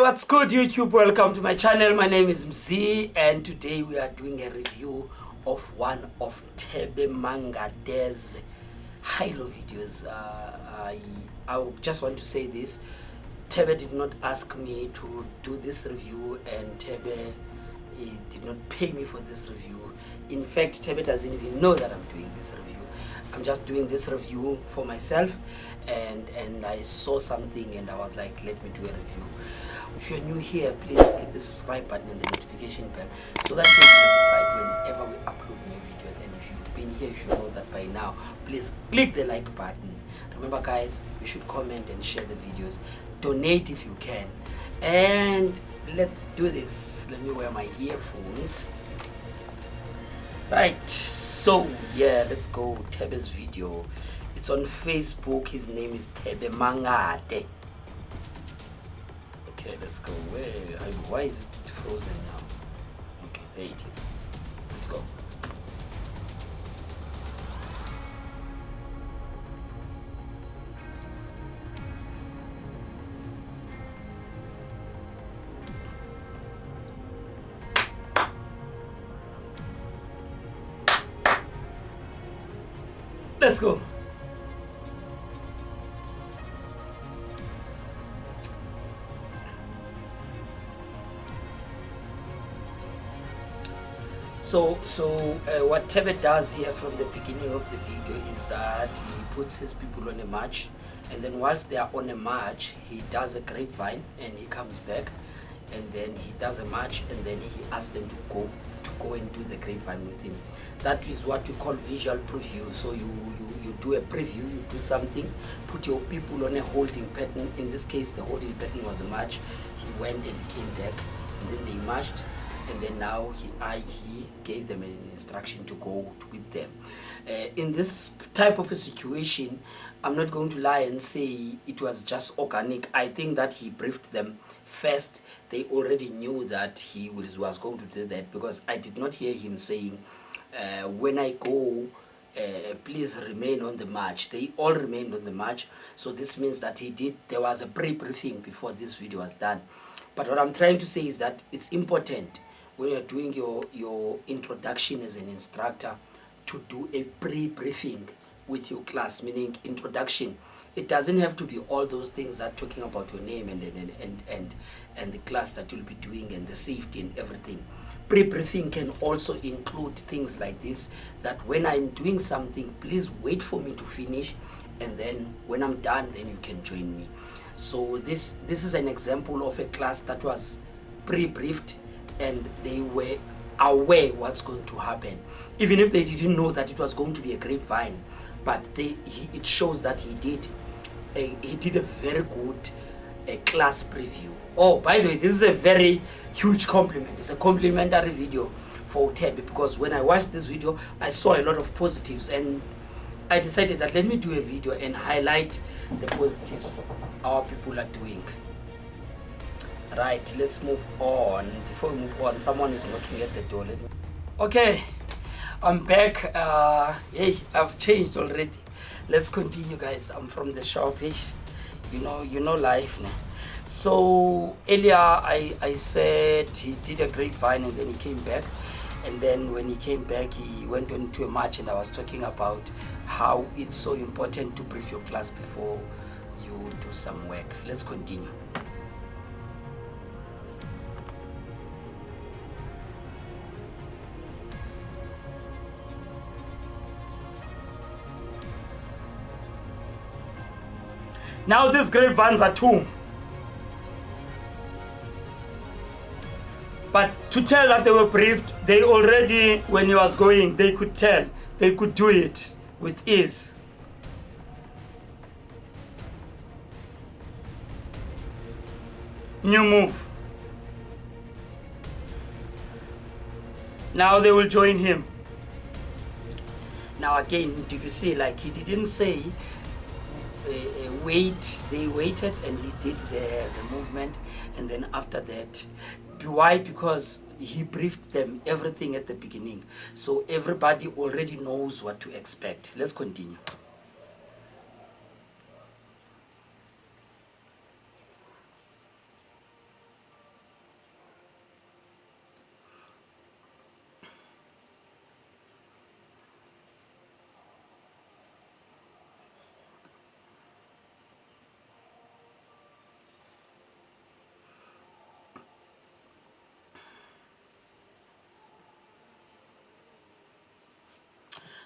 What's good, YouTube? Welcome to my channel. My name is Mzi, and today we are doing a review of one of Thebe Mangate's HiLo videos. I just want to say this. Thebe did not ask me to do this review, and Thebe did not pay me for this review. In fact, Thebe doesn't even know that I'm doing this review. I'm just doing this review for myself, and I saw something and I was like, let me do a review. If you're new here, please click the subscribe button and the notification bell so that you're notified whenever we upload new videos. And if you've been here, you should know that by now. Please click the like button. Remember guys, you should comment and share the videos. Donate if you can. And let's do this. Let me wear my earphones. Right, so yeah, let's go. Thebe's video. It's on Facebook. His name is Thebe Mangate. Okay, let's go. Why is it frozen now? Okay, there it is. Let's go. Let's go. So what Thebe does here from the beginning of the video is that he puts his people on a march, and then whilst they are on a march, he does a grapevine and he comes back, and then he does a march, and then he asks them to go and do the grapevine with him. That is what we call visual preview. So you do a preview, you do something, put your people on a holding pattern. In this case, the holding pattern was a march. He went and he came back, and then they marched, and then now he gave them an instruction to go with them. In this type of a situation, I'm not going to lie and say it was just organic. I think that he briefed them first. They already knew that he was going to do that, because I did not hear him saying, when I go, please remain on the march. They all remained on the march. So this means that there was a pre-briefing before this video was done. But what I'm trying to say is that it's important when you're doing your introduction as an instructor to do a pre-briefing with your class, meaning introduction. It doesn't have to be all those things that talking about your name and the class that you'll be doing and the safety and everything. Pre-briefing can also include things like this, that when I'm doing something, please wait for me to finish, and then when I'm done, then you can join me. So this is an example of a class that was pre-briefed, and they were aware what's going to happen, even if they didn't know that it was going to be a grapevine. But it shows that he did a very good class preview. Oh, by the way, this is a very huge compliment. It's a complimentary video for Thebe, because when I watched this video, I saw a lot of positives, and I decided that let me do a video and highlight the positives our people are doing. Right, let's move on. Before we move on, someone is knocking at the door. Okay, I'm back. Hey, I've changed already. Let's continue, guys. I'm from the shop. Hey, you know life now. So earlier I said he did a grapevine, and then he came back, and then when he came back, he went on to a march, and I was talking about how it's so important to brief your class before you do some work. Let's continue. Now these grapevines are two. But to tell that they were briefed, they already, when he was going, they could tell. They could do it with ease. New move. Now they will join him. Now again, do you see, like he didn't say wait, they waited, and he did the movement, and then after that, why? Because he briefed them everything at the beginning, so everybody already knows what to expect. Let's continue.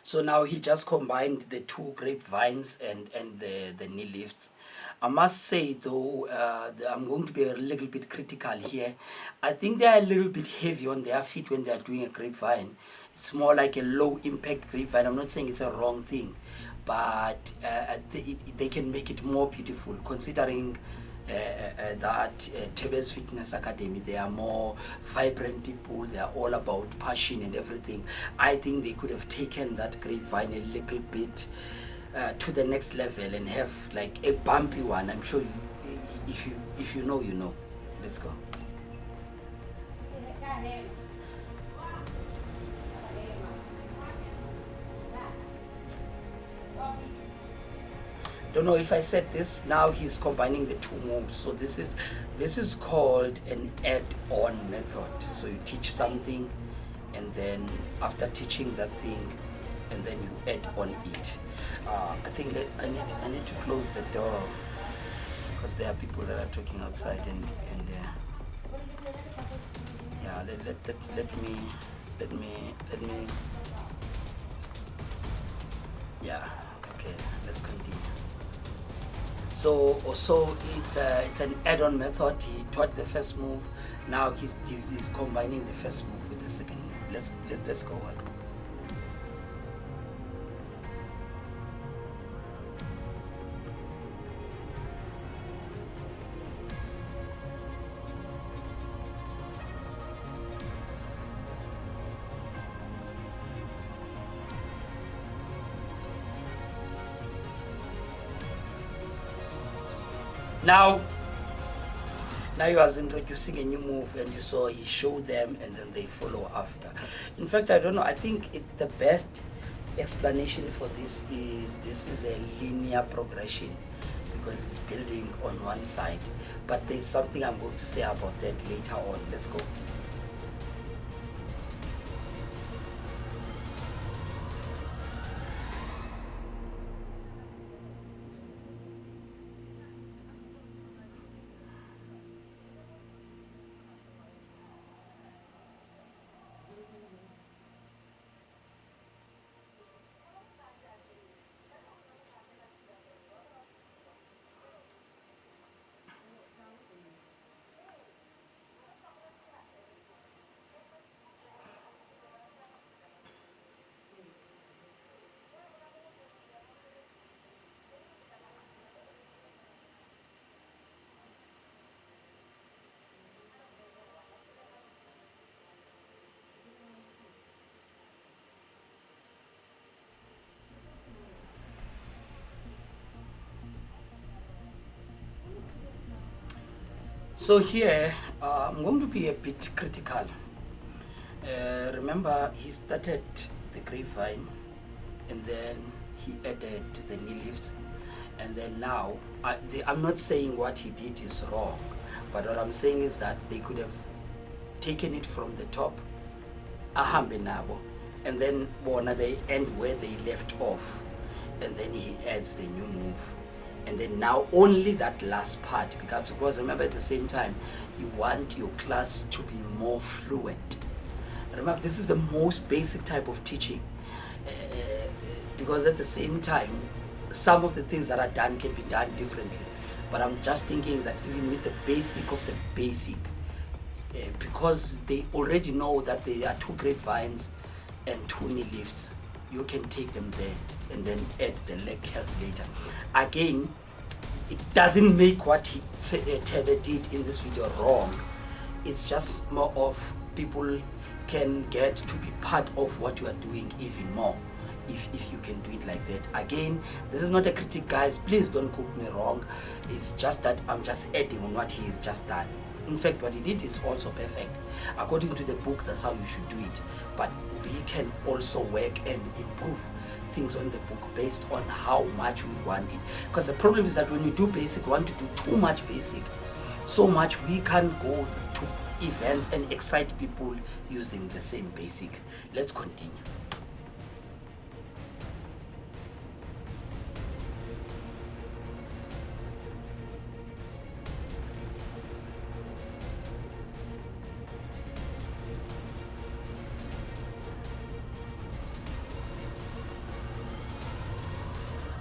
So now he just combined the two grapevines and the knee lifts. I must say though, I'm going to be a little bit critical here. I think they are a little bit heavy on their feet when they are doing a grapevine. It's more like a low impact grapevine. I'm not saying it's a wrong thing, but they can make it more beautiful considering that Thebe's Fitness Academy, they are more vibrant people, they are all about passion and everything. I think they could have taken that grapevine a little bit to the next level and have like a bumpy one. I'm sure if you know, you know. Let's go. Don't know if I said this. Now he's combining the two moves. So this is called an add-on method. So you teach something, and then after teaching that thing, and then you add on it. I think I need to close the door because there are people that are talking outside, and yeah, let me yeah, okay, let's continue. So it's an add-on method. He taught the first move. Now he's combining the first move with the second move. Let's go on. Now he was introducing a new move, and you saw he showed them, and then they follow after. In fact, I don't know. I think the best explanation for this is a linear progression because it's building on one side. But there's something I'm going to say about that later on. Let's go. So here, I'm going to be a bit critical. Remember, he started the grapevine, and then he added the knee lifts, and then now, I'm not saying what he did is wrong, but what I'm saying is that they could have taken it from the top, ahambe nabo, and then they end where they left off, and then he adds the new move. And then now only that last part becomes, because remember at the same time, you want your class to be more fluent. Remember, this is the most basic type of teaching. Because at the same time, some of the things that are done can be done differently. But I'm just thinking that even with the basic of the basic, because they already know that there are two grapevines and two knee lifts, you can take them there and then add the leg curls later. Again, it doesn't make what Thebe did in this video wrong. It's just more of people can get to be part of what you are doing even more if you can do it like that. Again, this is not a critic, guys. Please don't quote me wrong. It's just that I'm just adding on what he has just done. In fact, what he did is also perfect. According to the book, that's how you should do it. But we can also work and improve things on the book based on how much we want it. Because the problem is that when you do basic, we want to do too much basic. So much we can't go to events and excite people using the same basic. Let's continue.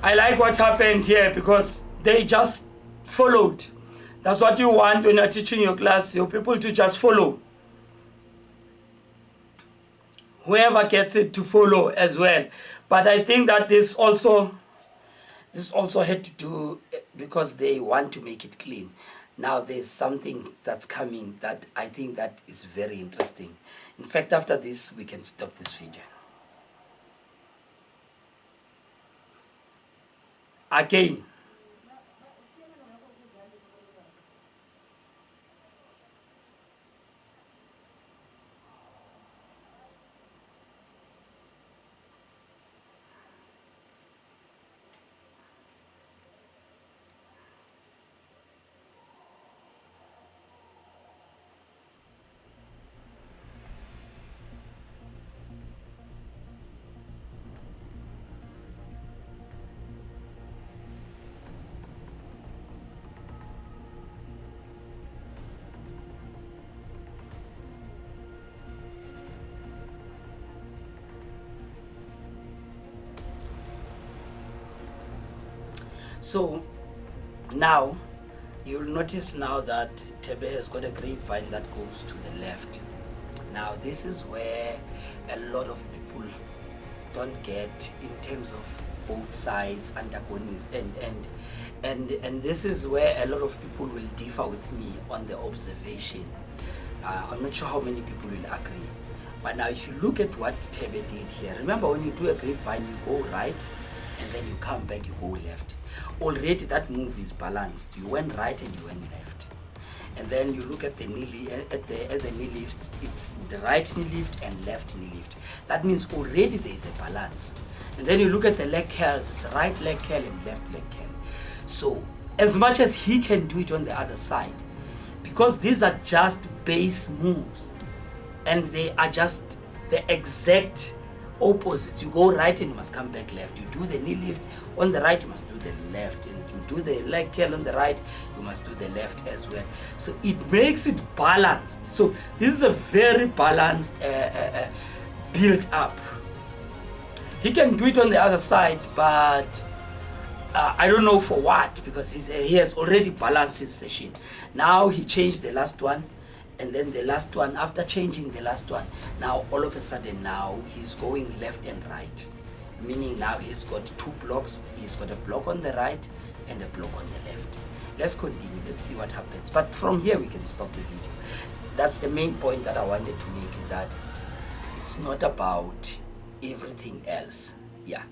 I like what happened here because they just followed. That's what you want when you're teaching your class, your people to just follow. Whoever gets it to follow as well. But I think that this also had to do because they want to make it clean. Now there's something that's coming that I think that is very interesting. In fact, after this, we can stop this video. Again. So now you'll notice now that Thebe has got a grapevine that goes to the left. Now this is where a lot of people don't get in terms of both sides, antagonist, and this is where a lot of people will differ with me on the observation. I'm not sure how many people will agree. But now if you look at what Thebe did here, remember when you do a grapevine, you go right and then you come back, you go left. Already that move is balanced. You went right and you went left. And then you look at the knee at the knee lift, it's the right knee lift and left knee lift. That means already there is a balance. And then you look at the leg curls, it's right leg curl and left leg curl. So as much as he can do it on the other side, because these are just base moves and they are just the exact opposite. You go right and you must come back left. You do the knee lift on the right, you must do the left, and you do the leg curl on the right, you must do the left as well. So it makes it balanced. So this is a very balanced build up. He can do it on the other side, but I don't know for what, because he has already balanced his session. Now he changed the last one, and then the last one, after changing the last one, now all of a sudden now he's going left and right. Meaning now he's got two blocks. He's got a block on the right and a block on the left. Let's continue. Let's see what happens. But from here we can stop the video. That's the main point that I wanted to make, is that it's not about everything else. Yeah.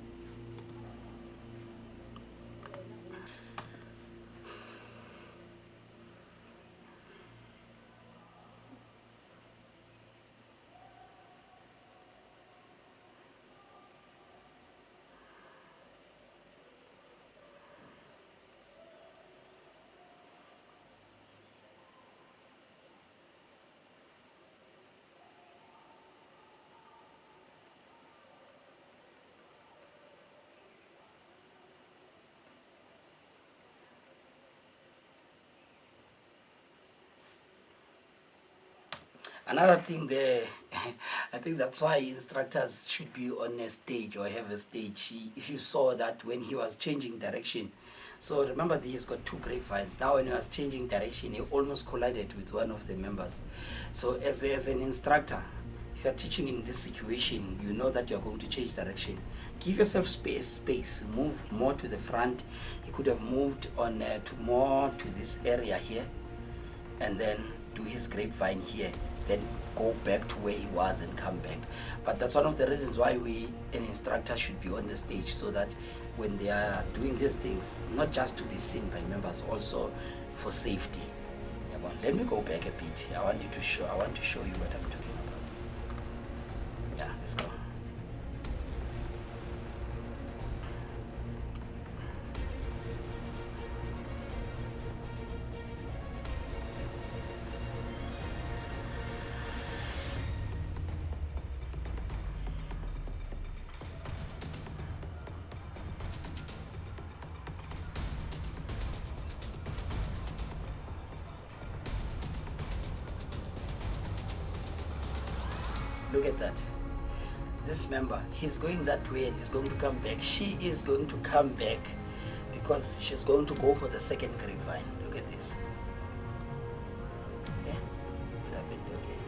Another thing there, I think that's why instructors should be on a stage or have a stage. If you saw that when he was changing direction, so remember that he's got two grapevines. Now when he was changing direction, he almost collided with one of the members. So as an instructor, if you're teaching in this situation, you know that you're going to change direction. Give yourself space, move more to the front. He could have moved on to this area here, and then do his grapevine here, then go back to where he was and come back. But that's one of the reasons why an instructor should be on the stage, so that when they are doing these things, not just to be seen by members, also for safety. Yeah, well, let me go back a bit. I want to show you what I'm talking about. Yeah, let's go. Look at that. this member, he's going that way and he's going to come back. She is going to come back because she's going to go for the second grapevine. Look at this. Yeah? What happened? Okay.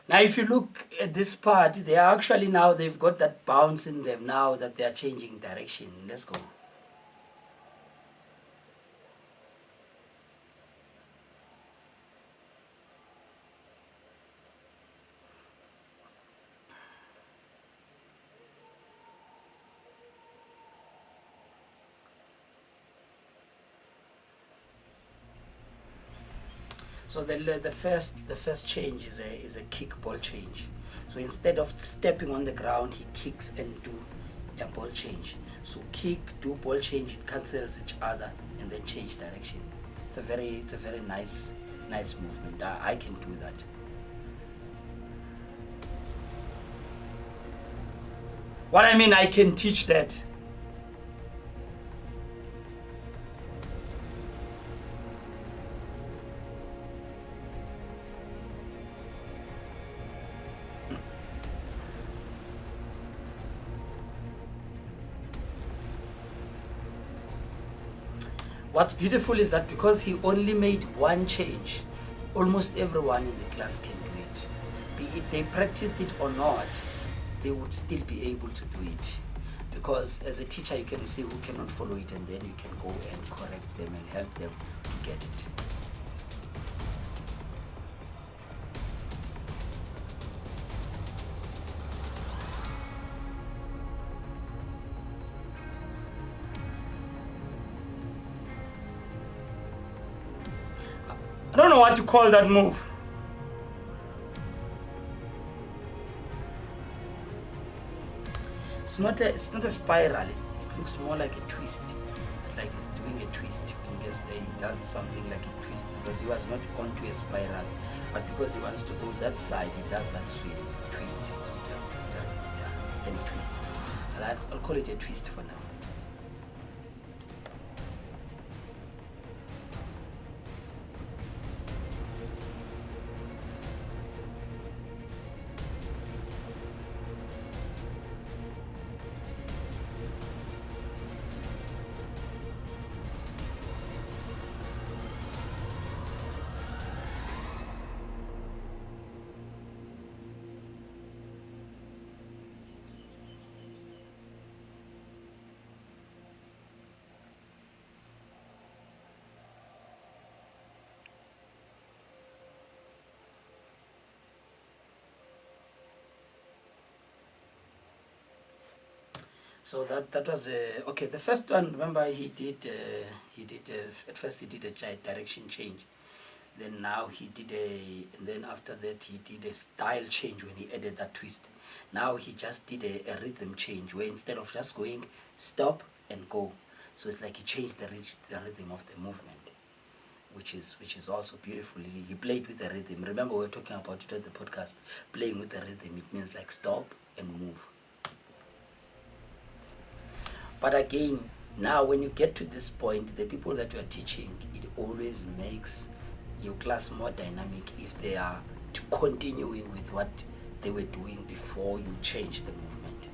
Now, if you look at this part, they are actually now, they've got that bounce in them now that they are changing direction. Let's go. So the first change is a kick ball change. So instead of stepping on the ground, he kicks and do a ball change. So kick, do ball change, it cancels each other, and then change direction. It's a very nice movement. I can do that. What I mean, I can teach that. What's beautiful is that because he only made one change, almost everyone in the class can do it. Be it they practiced it or not, they would still be able to do it. Because as a teacher, you can see who cannot follow it, and then you can go and correct them and help them to get it. I don't know what to call that move. It's not a spiral. It looks more like a twist. It's like he's doing a twist. When he gets there, he does something like a twist because he was not onto a spiral, but because he wants to go that side, he does that twist, then twist. I'll call it a twist for now. So that was okay. The first one, remember, he did at first he did a direction change, then now he did and then after that he did a style change when he added that twist. Now he just did a rhythm change where instead of just going stop and go, so it's like he changed the rhythm of the movement, which is also beautiful. He played with the rhythm. Remember, we were talking about it on the podcast. Playing with the rhythm, it means like stop and move. But again, now when you get to this point, the people that you are teaching, it always makes your class more dynamic if they are continuing with what they were doing before you change the movement.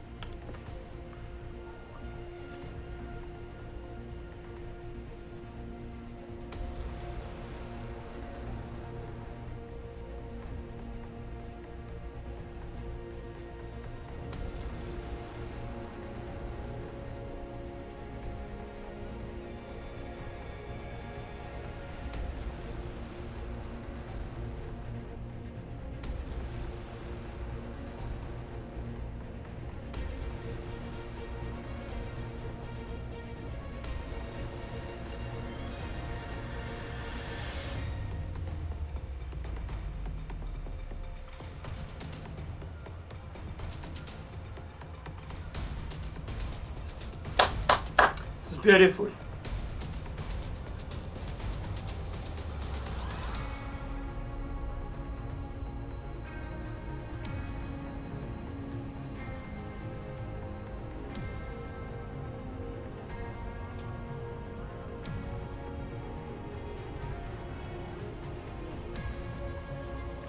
beautiful.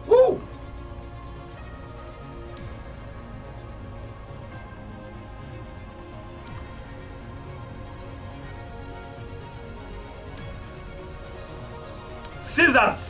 Woo! Scissors.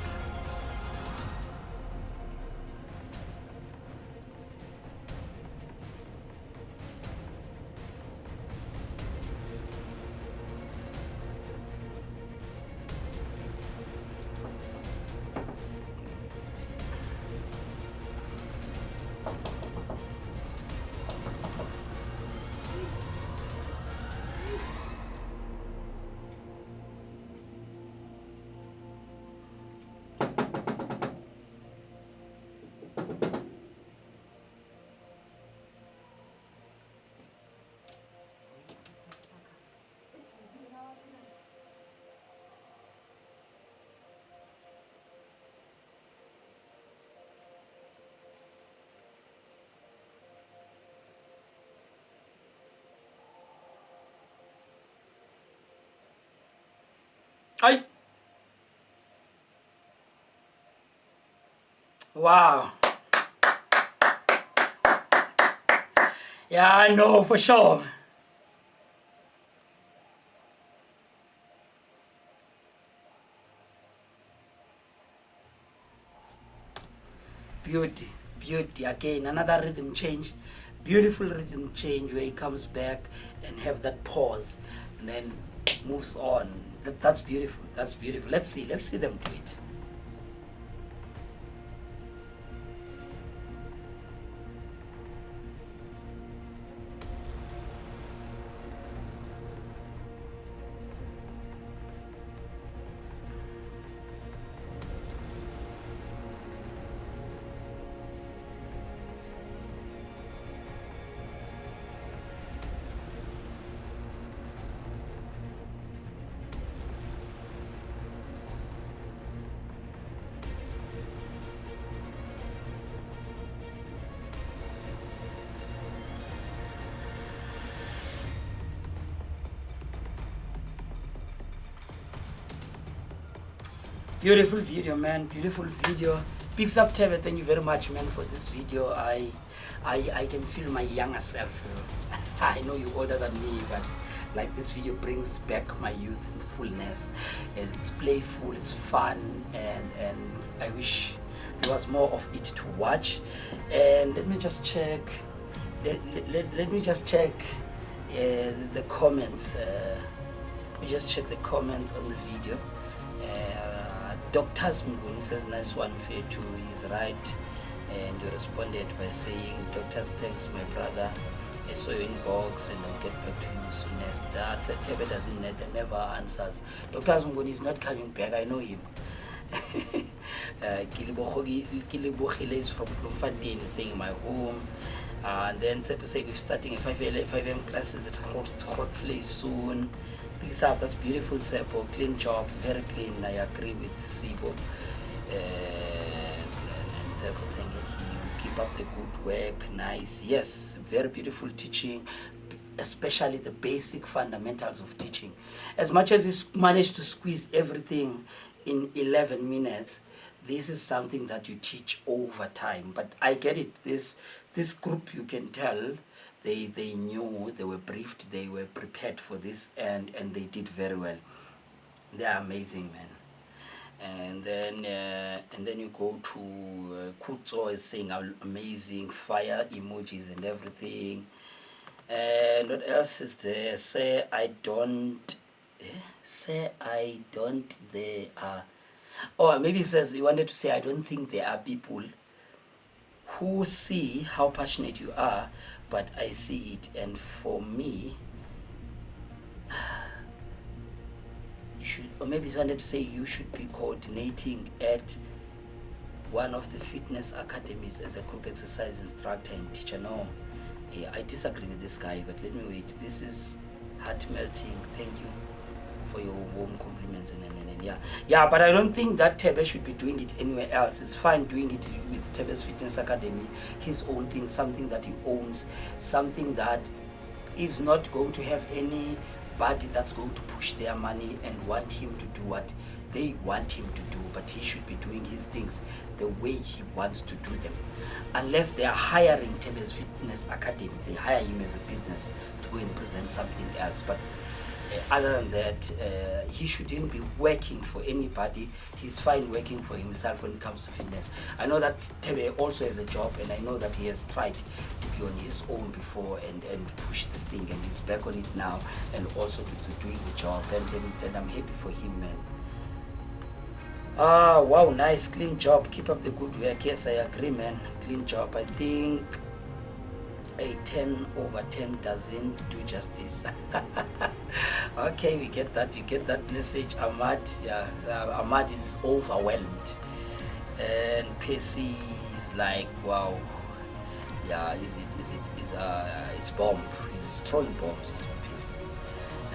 Aye. Wow. Yeah, I know for sure. Beauty, beauty. Again, another rhythm change. Beautiful rhythm change where he comes back and have that pause and then moves on. That's beautiful. That's beautiful. Let's see them do it. Beautiful video, man. Beautiful video. Picks up Thebe. Thank you very much, man, for this video. I can feel my younger self. I know you're older than me, but like this video brings back my youth in fullness. It's playful, it's fun, and I wish there was more of it to watch. And let me just check. Let me just check the comments. Let me just check the comments on the video. Dr. Mnguni says, nice one, Fetu, he's right. And you responded by saying, Doctor, thanks, my brother. I saw your inbox and I'll get back to you soon as that. Thebe doesn't net and never answers. Dr. Mnguni is not coming back, I know him. Kilibogile is from Bloemfontein, saying my home. And then Thebe saying, we're starting a 5 a.m. classes at Grotvlei soon. Peace up, that's beautiful, Sebo. Clean job, very clean. I agree with Sibo. And thank you. Keep up the good work. Nice. Yes, very beautiful teaching, especially the basic fundamentals of teaching. As much as you managed to squeeze everything in 11 minutes, this is something that you teach over time. But I get it. This group, you can tell, they knew, they were briefed, they were prepared for this, and they did very well. They are amazing, man. And then you go to Kutso is saying amazing, fire emojis and everything. And what else is there? Say I don't, there are, or maybe it says you wanted to say I don't think there are people who see how passionate you are, but I see it, and for me, you should, or maybe you wanted to say you should be coordinating at one of the fitness academies as a group exercise instructor and teacher. No, I disagree with this guy, but let me wait. This is Heart melting. Thank you for your warm compliments and yeah. But I don't think that Thebe should be doing it anywhere else. It's fine doing it with Thebe's Fitness Academy, his own thing, something that he owns, something that is not going to have anybody that's going to push their money and want him to do what they want him to do, but he should be doing his things the way he wants to do them. Unless they are hiring Thebe's Fitness Academy, they hire him as a business to go and present something else. But other than that, he shouldn't be working for anybody. He's fine working for himself when it comes to fitness. I know that Thebe also has a job, and I know that he has tried to be on his own before and push this thing, and he's back on it now, and also to doing the job, and I'm happy for him, man. Ah, wow, nice, clean job. Keep up the good work. Yes, I agree, man. Clean job. I think a 10/10 doesn't do justice. Okay, we get that. You get that message, Ahmad. Yeah, Ahmad is overwhelmed, and PC is like, wow. Yeah, it's bomb. He's throwing bombs. PC.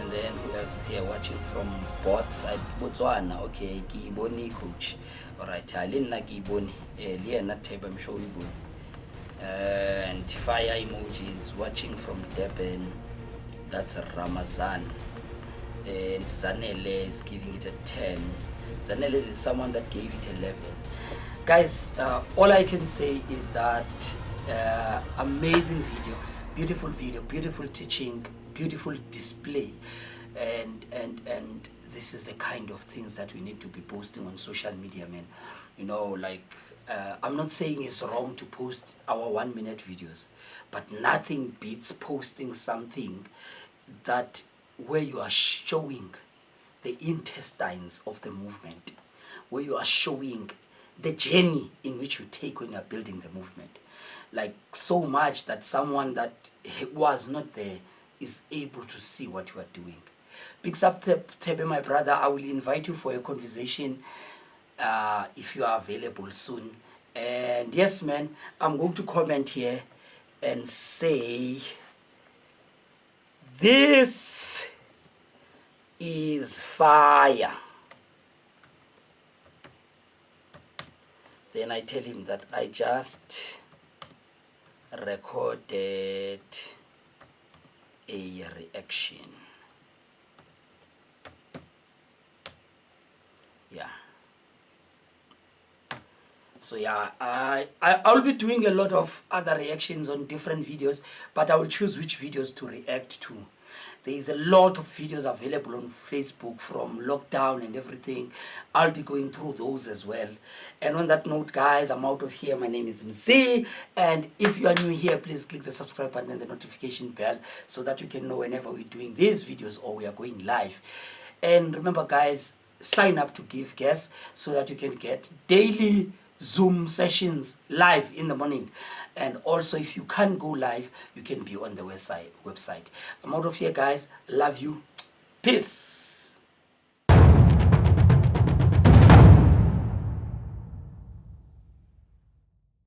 And then who else is here watching from both side? Botswana. Okay, Kiboni coach. All right, Alina Kiboni. Liana Thebe, I'm sure we will. And fire emojis watching from Durban. That's Ramazan. And Zanele is giving it a 10. Zanele is someone that gave it 11. Guys, all I can say is that amazing video, beautiful teaching, beautiful display, and this is the kind of things that we need to be posting on social media, man. You know, like, I'm not saying it's wrong to post our 1-minute videos, but nothing beats posting something that where you are showing the intestines of the movement, where you are showing the journey in which you take when you are building the movement, like so much that someone that was not there is able to see what you are doing. Picks up Thebe, my brother. I will invite you for a conversation if you are available soon. And yes, man, I'm going to comment here and say this is fire. Then I tell him that I just recorded a reaction. Yeah. So yeah, I'll be doing a lot of other reactions on different videos, but I will choose which videos to react to. There is a lot of videos available on Facebook from lockdown and everything. I'll be going through those as well. And on that note, guys, I'm out of here. My name is Mzi, and if you are new here, please click the subscribe button and the notification bell so that you can know whenever we're doing these videos or we are going live. And remember, guys, sign up to Givegas so that you can get daily Zoom sessions live in the morning. And also, if you can't go live, you can be on the website. I'm out of here, guys. Love you. Peace.